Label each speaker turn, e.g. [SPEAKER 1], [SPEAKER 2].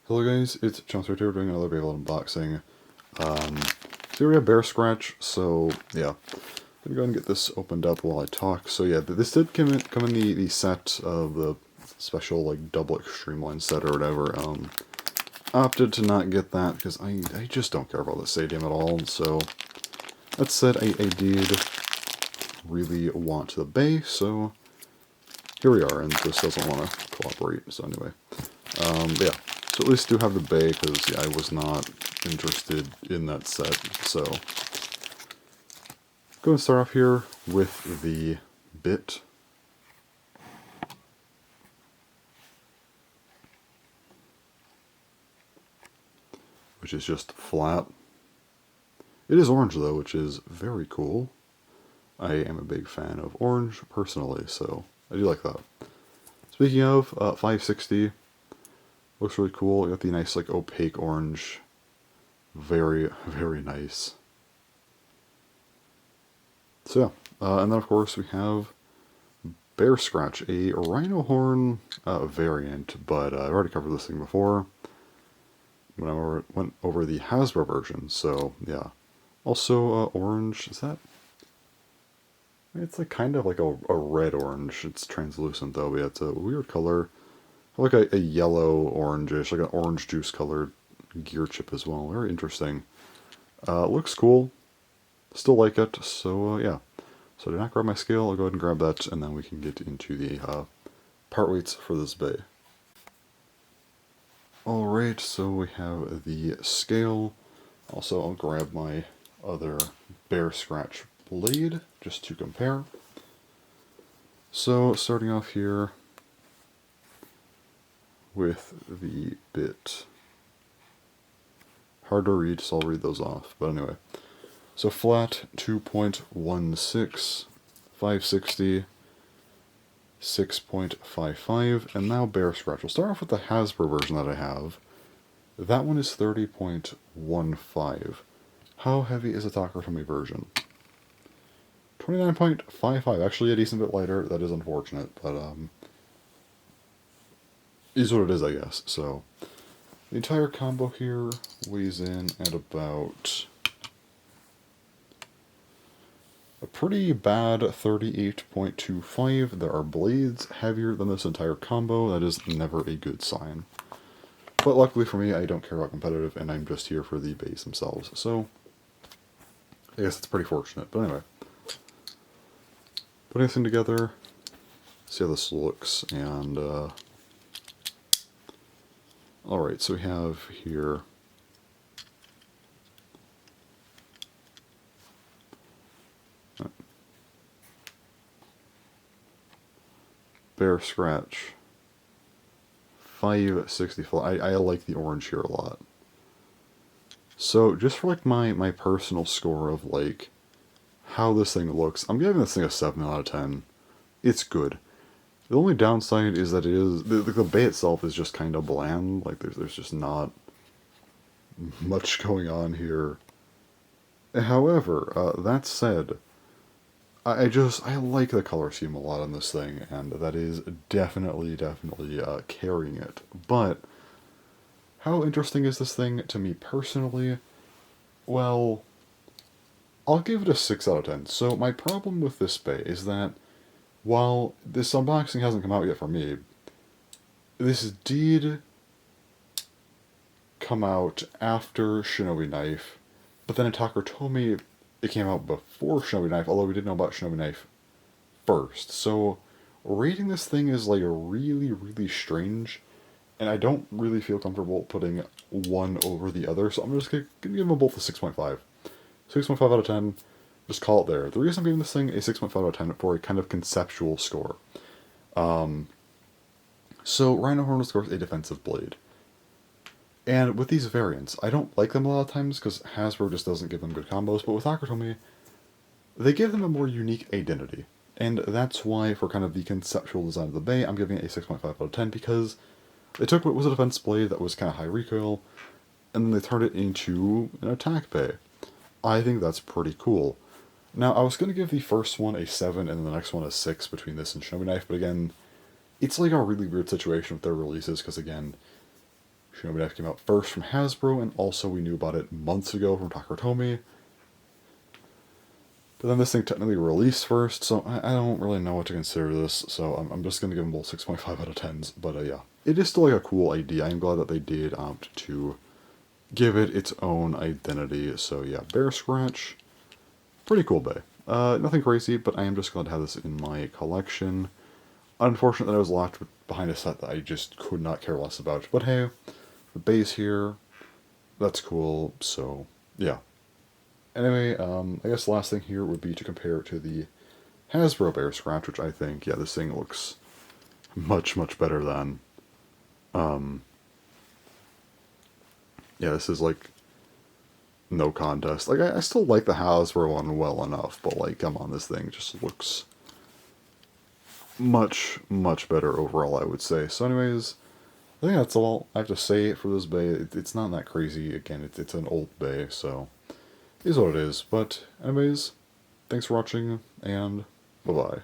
[SPEAKER 1] Hello guys, it's Chunks right here doing another Beyblade unboxing. So here we have BearScratch, so yeah. I'm gonna go ahead and get this opened up while I talk. So yeah, this did come in the set of the special like Double Xtreme Set or whatever. Opted to not get that because I just don't care about the stadium at all, so that said, I did really want the bay, so here we are, and this doesn't want to cooperate, so anyway. Yeah. So at least do have the bay, because yeah, I was not interested in that set. So, going to start off here with the bit. Which is just flat. It is orange though, which is very cool. I am a big fan of orange, personally, so I do like that. Speaking of, 560. Looks really cool. You got the nice, like, opaque orange. Very, very nice. So, yeah. And then, of course, we have BearScratch, a rhino horn variant, but I've already covered this thing before when I went over the Hasbro version, so, yeah. Also, orange, is that? It's like kind of like a red orange. It's translucent, though, but yeah, it's a weird color. Like a yellow orangish, like an orange juice colored gear chip as well. Very interesting. Looks cool. Still like it. So yeah. So do not grab my scale. I'll go ahead and grab that, and then we can get into the part weights for this bay. Alright, so we have the scale. Also, I'll grab my other BearScratch blade just to compare. So starting off here with the bit. Hard to read, so I'll read those off. But anyway. So flat, 2.16, 560, 6.55, and now BearScratch. We'll start off with the Hasbro version that I have. That one is 30.15. How heavy is the Takara Tomy version? 29.55. Actually a decent bit lighter. That is unfortunate, but is what it is, I guess. So, the entire combo here weighs in at about a pretty bad 38.25. There are blades heavier than this entire combo. That is never a good sign. But luckily for me, I don't care about competitive, and I'm just here for the bays themselves. So, I guess it's pretty fortunate. But anyway, putting everything together, see how this looks, and alright, so we have here BearScratch 564. I like the orange here a lot. So just for like my personal score of like how this thing looks, I'm giving this thing a 7 out of 10. It's good. The only downside is that it is the bay itself is just kind of bland. Like there's just not much going on here. However, that said, I like the color scheme a lot on this thing, and that is definitely carrying it. But how interesting is this thing to me personally? Well, I'll give it a 6 out of 10. So my problem with this bay is that while this unboxing hasn't come out yet for me, this did come out after Shinobi Knife, but then in Takara Tomy, it came out before Shinobi Knife, although we didn't know about Shinobi Knife first. So rating this thing is like really strange, and I don't really feel comfortable putting one over the other, so I'm just gonna give them both a 6.5. 6.5 out of 10. Just call it there. The reason I'm giving this thing a 6.5 out of 10 for a kind of conceptual score. So Rhino Horn is, of course, a defensive blade. And with these variants, I don't like them a lot of times because Hasbro just doesn't give them good combos, but with Takara Tomy, they give them a more unique identity. And that's why, for kind of the conceptual design of the bay, I'm giving it a 6.5 out of 10, because they took what was a defense blade that was kind of high recoil, and then they turned it into an attack bay. I think that's pretty cool. Now, I was going to give the first one a 7 and the next one a 6 between this and Shinobi Knife, but again, it's like a really weird situation with their releases, because again, Shinobi Knife came out first from Hasbro, and also we knew about it months ago from Takara Tomy. But then this thing technically released first, so I don't really know what to consider this, so I'm just going to give them both 6.5 out of 10s. But yeah, it is still like a cool idea. I'm glad that they did opt to give it its own identity. So yeah, BearScratch, pretty cool bay. Nothing crazy, but I am just glad to have this in my collection. Unfortunate that I was locked behind a set that I just could not care less about. But hey, the base here, that's cool, so yeah. Anyway, I guess the last thing here would be to compare it to the Hasbro BearScratch, which I think, yeah, this thing looks much, much better than. Yeah, this is like no contest. Like, I still like the Hasbro one well enough, but like, come on, this thing just looks much, much better overall, I would say. So anyways, I think that's all I have to say for this bay. It's not that crazy. Again, it's an old bay, so it is what it is. But anyways, thanks for watching, and bye-bye.